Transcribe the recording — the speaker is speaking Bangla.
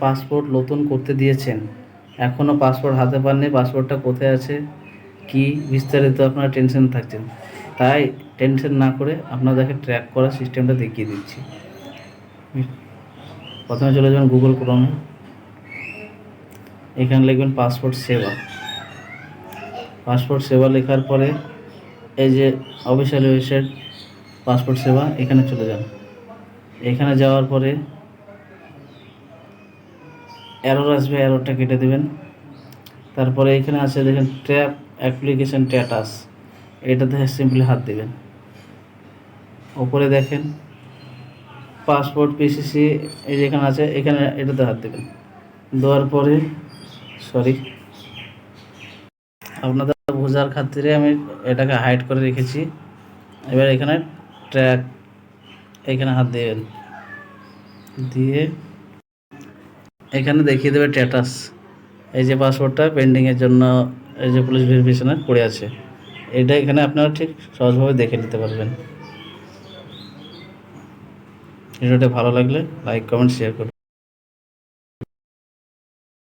পাসপোর্ট নতুন করতে দিয়েছেন, এখনও পাসপোর্ট হাতে পাননি, পাসপোর্টটা কোথায় আছে কি বিস্তারিত আপনারা টেনশন থাকছেন। তাই টেনশন না করে আপনাদেরকে ট্র্যাক করার সিস্টেমটা দেখিয়ে দিচ্ছি। প্রথমে চলে যাবেন গুগল ক্রোমে, এখানে লিখবেন পাসপোর্ট সেবা। পাসপোর্ট সেবা লেখার পরে এই যে অফিসিয়াল ওয়েবসাইট পাসপোর্ট সেবা, এখানে চলে যান। এখানে যাওয়ার পরে এরর আসবে, এররটা কেটে দেবেন। তারপরে এখানে আছে দেখেন ট্র্যাপ অ্যাপ্লিকেশন স্ট্যাটাস, এটাতে সিম্পলি হাত দেবেন। ওপরে দেখেন পাসপোর্ট পিসিসি, এই যেখানে আছে এখানে এটাতে হাত দেবেন। দেওয়ার পরে আপনাদের বোঝার খাতিরে আমি এটাকে হাইড করে রেখেছি। এবার এখানে ট্র্যাক, এখানে হাত দেবেন, দিয়ে এখানে দেখিয়ে দেবে স্ট্যাটাস। এই যে পাসপোর্টটা পেন্ডিংয়ের জন্য এই যে পুলিশ ভেরিফিকেশনে পড়ে আছে, এটা এখানে আপনারা ঠিক সহজভাবে দেখে নিতে পারবেন। ভিডিওটা ভালো লাগলে লাইক কমেন্ট শেয়ার করুন।